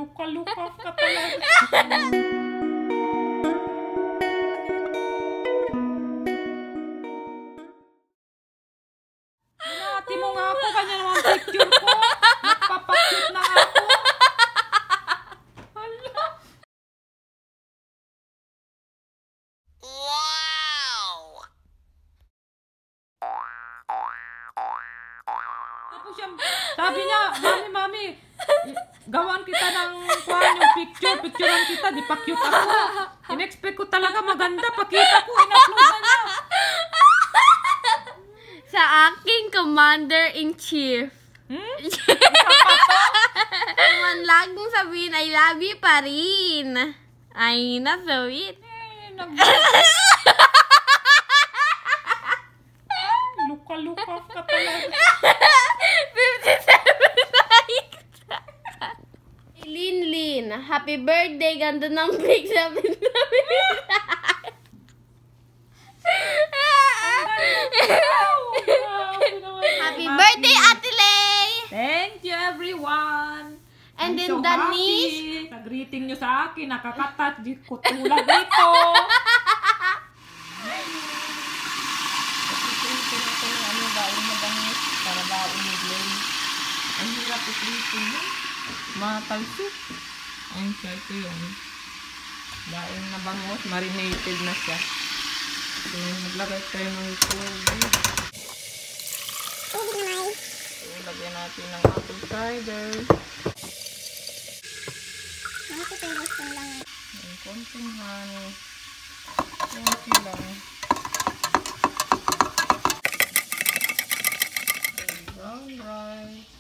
Luka-luka ka talaga. Hinati mo nga ako, kanya naman picture ko. Nagpapakyut na nga ako. Hala. Wow! Tapos siya, sabi niya, mami, gawan kita ng kuhan yung picturean kita, di pa cute ako. In-expect ko talaga maganda, pakita ko, in-upload na niya. Sa aking Commander-in-Chief. Isa pa to? Man laging sabihin, I love you pa rin. Ay, na-so it. Luka-luka ka talaga. 57 likes. Lin, happy birthday. Ganda ng pic sa Happy birthday, Ate Lay! Thank you, everyone. And I'm then so Denise. happy. Nag-greeting nyo sa akin. Nakakatat. Di ko tulad dito. Para baon ni Glenn. Ang hirap i-greeting yun. Matalsik. Ayun siya. Ito yung daing na bangos. Marinated na siya. So, naglagay tayo ng tubig. So, lagyan natin ng apple cider. Ang konting honey. Konti lang. Brown rice.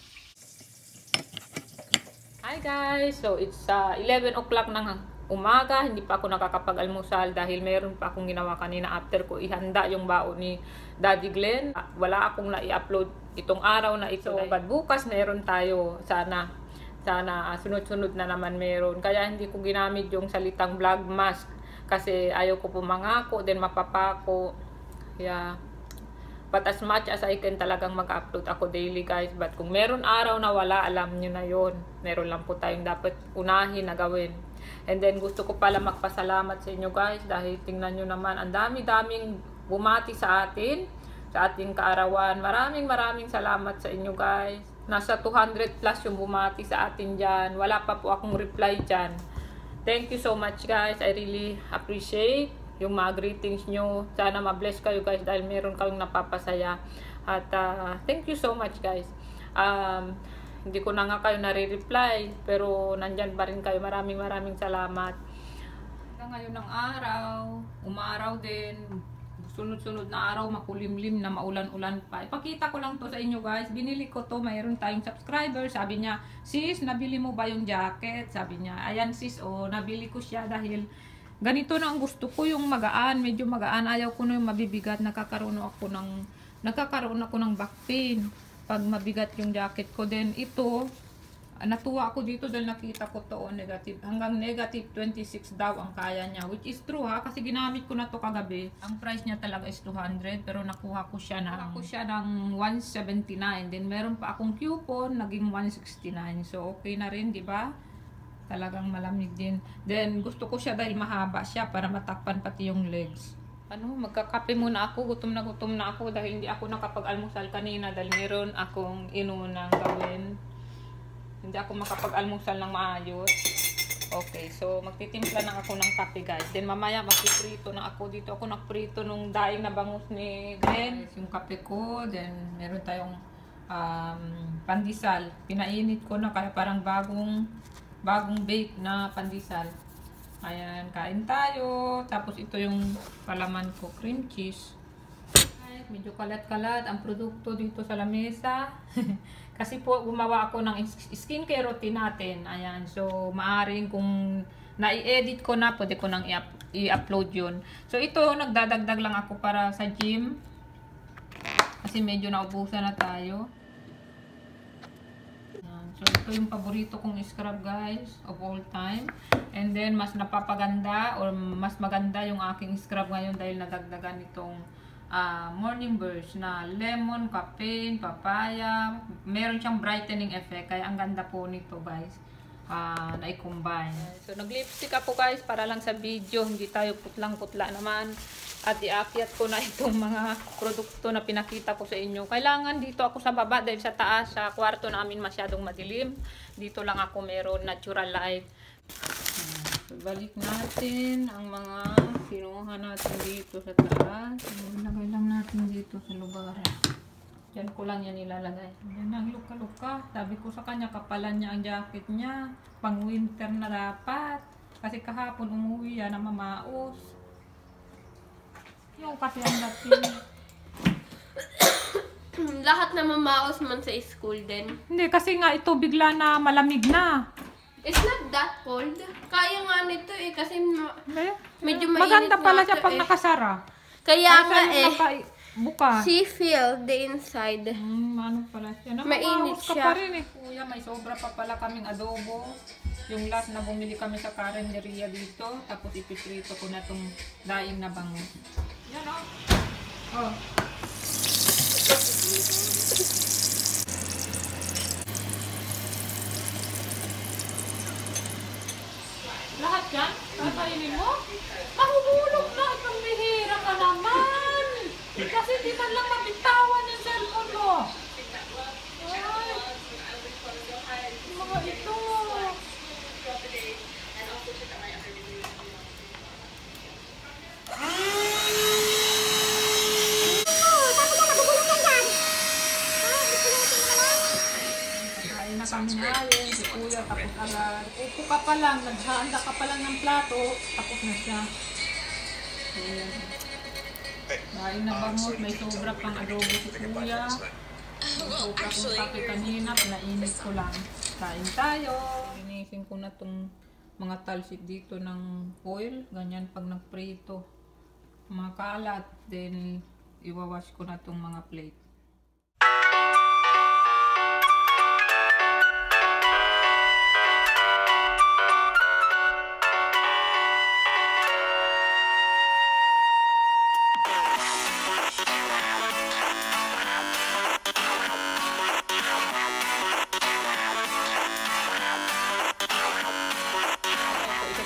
Hi guys! So, it's 11 o'clock ng umaga. Hindi pa ako nakakapag-almusal dahil meron pa akong ginawa kanina after ko ihanda yung baon ni Daddy Glenn. Wala akong na-i-upload itong araw na ito. So, bukas meron tayo. Sana sunod-sunod na naman meron. Kaya hindi ko ginamit yung salitang vlogmas kasi ayaw ko pumangako, then mapapako. Yeah. But as much as I can talagang mag-upload ako daily guys. But kung meron araw na wala, alam nyo na yon. Meron lang po tayong dapat unahin na gawin. And then gusto ko pala magpasalamat sa inyo guys. Dahil tingnan nyo naman, ang dami-daming bumati sa atin. Sa ating kaarawan. Maraming salamat sa inyo guys. Nasa 200 plus yung bumati sa atin dyan. Wala pa po akong reply dyan. Thank you so much guys. I really appreciate yung mga greetings nyo. Sana ma-bless kayo guys dahil meron kayong napapasaya. At thank you so much guys. Hindi ko na nga kayo nare-reply pero nandyan pa rin kayo. Maraming salamat. Ngayon ng araw, umaraw din. Sunod-sunod na araw, makulimlim na maulan-ulan pa. Ipakita ko lang to sa inyo guys. Binili ko to, mayroon tayong subscriber. Sabi niya, sis, nabili mo ba yung jacket? Sabi niya, ayan sis, nabili ko siya dahil ganito na ang gusto ko, yung magaan, medyo magaan. Ayaw ko na yung mabibigat. Nagkakaroon ako ng back pain pag mabigat yung jacket ko. Then ito, natuwa ako dito dahil nakita ko to negative. Hanggang negative 26 daw ang kaya niya. Which is true ha, kasi ginamit ko na to kagabi. Ang price niya talaga is 200 pero nakuha ko siya ng 179. Then meron pa akong coupon, naging 169. So okay na rin, di ba? Talagang malamig din. Then, gusto ko siya dahil mahaba siya para matakpan pati yung legs. Magkakape muna ako. Gutom na ako dahil hindi ako nakapag-almusal kanina dahil meron akong inunang gawin. Hindi ako makapag-almusal ng maayos. Okay, so magtitimpla na ako ng kape guys. Then mamaya magpiprito na ako. Dito ako nagprito nung daing na bangus ni Glenn. Yung kape ko. Then, meron tayong pandesal. Pinainit ko na kaya parang bagong bake na pandesal. Ayan, kain tayo. Tapos ito yung palaman ko, cream cheese. Ay, medyo kalat-kalat ang produkto dito sa lamesa. Kasi po gumawa ako ng skincare routine natin. Ayan, so maaring kung na-i-edit ko na, pwede ko nang i-upload yun. So ito, nagdadagdag lang ako para sa gym. Kasi medyo naubusan na tayo. So, ito yung paborito kong scrub guys of all time. And then, mas napapaganda or mas maganda yung aking scrub ngayon dahil nadagdagan itong morning burst na lemon, caffeine, papaya. Meron siyang brightening effect. Kaya ang ganda po nito guys. Na i-combine. So nag-lipstick ako guys para lang sa video. Hindi tayo putlang-putla naman. At iakyat ko na itong mga produkto na pinakita ko sa inyo. Kailangan dito ako sa baba dahil sa taas, sa kwarto namin masyadong madilim. Dito lang ako meron natural light. So, balik natin ang mga kinuha natin dito sa taas. Ilagay lang natin dito sa lugar. Diyan ko lang yan ilalagay. Yan ang luka-luka. Sabi ko sa kanya, kapalan niya ang jacket niya. Pang winter na dapat. Kasi kahapon umuwi yan na mamaos. Yung kasi ang dating. Lahat na mamaos man sa school din. Hindi, kasi nga ito bigla na malamig na. It's not that cold. Kaya nga nito eh, kasi medyo mainit. Maganda pala siya ito pag nakasara. Kaya nga eh. Buka. She filled the inside. Ano pala siya? Mainit Ka siya. pa rin eh. Kuya, may sobra pa pala kaming adobo. Yung last na bumili kami sa karinderya dito. Tapos ipiprito ko na itong daing na bango. Yan o. Oh. Lahat yan? Kakainin mo? Mahuhulog na. Itong bihira ka naman. Kasi di man lang mabitawan yung cellphone mo. Ay. Mga ito. Kain na kami namin, si kuya, tapos agad. Upo ka pa lang, naghahanda ka pa lang ng plato, tapos na siya. Ayan. Kain na bangot, may sobra pang adobo si kuya. May sobra kong kape kanina, pinainit ko lang. Kain tayo. Inisin ko na tong mga talsik dito ng oil, ganyan pag nagprito. Mga kalat, then iwawash ko na tong mga plate.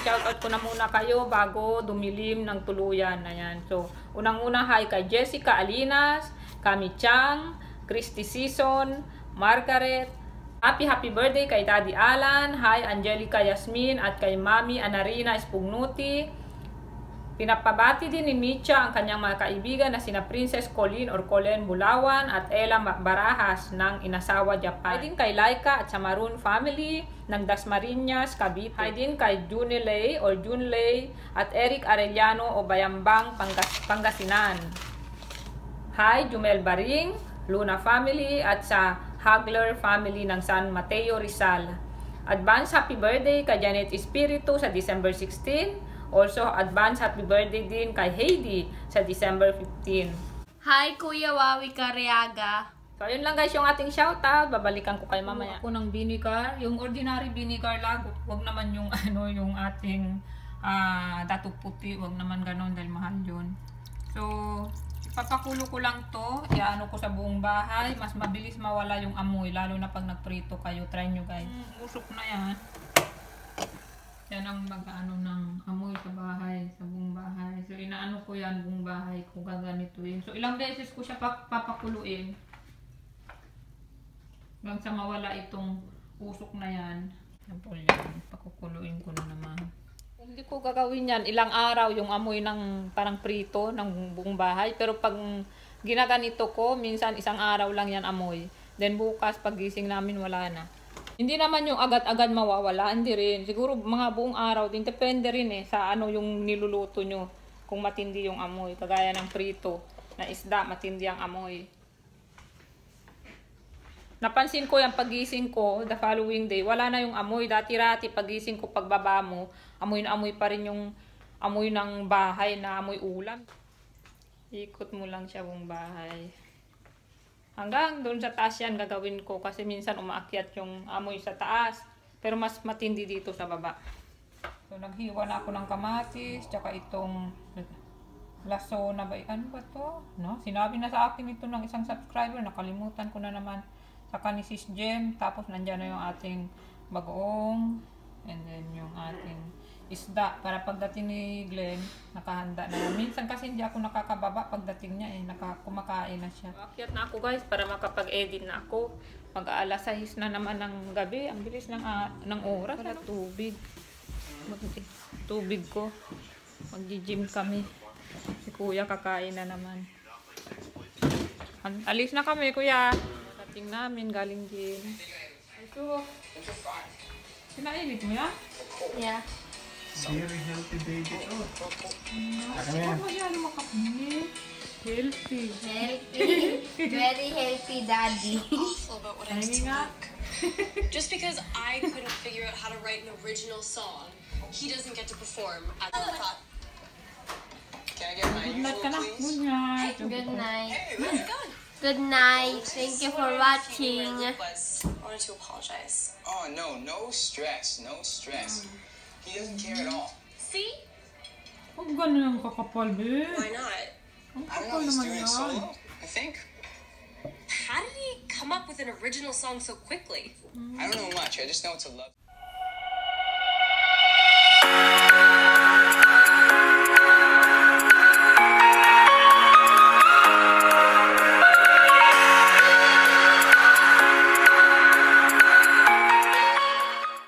Shoutout ko na muna kayo bago dumilim ng tuluyan. Ayan. So, unang-una hi kay Jessica Alinas, Kami Chang, Christy Season, Margaret. Happy birthday kay Daddy Alan. Hi Angelica Yasmin at kay Mami Anarina Espugnuti. Pinapabati din ni Micha ang kanyang mga kaibigan na sina Princess Colleen or Colleen Bulawan at Ella Barajas ng Inasawa, Japan. Hi din kay Laika at sa Maroon family ng Dasmariñas, Cavite. Hi din kay Junilei or Junlei at Eric Arellano o Bayambang, Pangasinan. Hi Jumel Baring, Luna family at sa Hagler family ng San Mateo, Rizal. Advance happy birthday kay Janet Espiritu sa December 16. Also, advance happy birthday din kay Heidi sa December 15. Hi, Kuya Wawi Cariaga. So, ayun lang guys yung ating shoutout. Babalikan ko kayo mamaya. Ako ng vinegar. Yung ordinary vinegar lang. Huwag naman yung, yung ating dato puti. Huwag naman ganun dahil mahal yun. So, papakulo ko lang to. Iano ko sa buong bahay. Mas mabilis mawala yung amoy. Lalo na pag nagprito kayo. Try nyo guys. Usok na yan. Yan ang mag-ano ng amoy sa bahay, sa buong bahay. So, inaano ko yan buong bahay kung gaganituin. So, ilang beses ko siya papakuluin. Hanggang sa mawala itong usok na yan. Yan po yan. Pakukuluin ko na naman. Kung hindi ko gagawin yan, ilang araw yung amoy ng parang prito ng buong bahay. Pero pag ginaganito ko, minsan isang araw lang yan amoy. Then bukas, paggising namin, wala na. Hindi naman yung agad-agad mawawala, hindi rin. Siguro mga buong araw din, depende rin sa ano yung niluluto nyo. Kung matindi yung amoy, kagaya ng prito na isda, matindi ang amoy. Napansin ko yung pagising ko, the following day, wala na yung amoy. Dati-rati pagising ko, pagbaba mo, amoy na amoy pa rin yung amoy ng bahay na amoy ulam. Ikot mo lang siya buong bahay. Hanggang doon sa taas yan gagawin ko kasi minsan umaakyat yung amoy sa taas. Pero mas matindi dito sa baba. So naghiwa na ako ng kamatis, tsaka itong Lasona ba? Ano ba to? No? Sinabi na sa akin ito ng isang subscriber. Nakalimutan ko na naman. Saka ni Sis Jem. Tapos nandyan na yung ating bagoong. And then yung ating isda. Para pagdating ni Glenn, nakahanda na. Minsan kasi hindi ako nakakababa pagdating niya. Kumakain na siya. Akyat na ako guys para makapag-edit na ako. Mag-aalas 6 na naman ng gabi. Ang bilis ng oras. Wala tubig. Tubig ko. Mag-gym kami. Si kuya kakain na naman. Alis na kami kuya. Dating namin galing gym. Ito. Pinainit mo yan? Yeah. Very healthy baby. Oh. Ano yan makapinit? Healthy. Very healthy daddy. Awful about what I was Hanging doing. up. Just because I couldn't figure out how to write an original song, he doesn't get to perform at the thought. Can I get my Good night ka na. usual, Good please? night. Good night. Hey, where's it going? Good night. Thank you for watching. I wanted to apologize. Oh, no stress, no stress. He doesn't care at all. See? Huwag ganun ang kakapal, be. Why not? Ang I don't kapal know, he's naman doing yan. it solo, I think. How did he come up with an original song so quickly? I don't know much, I just know it's a love.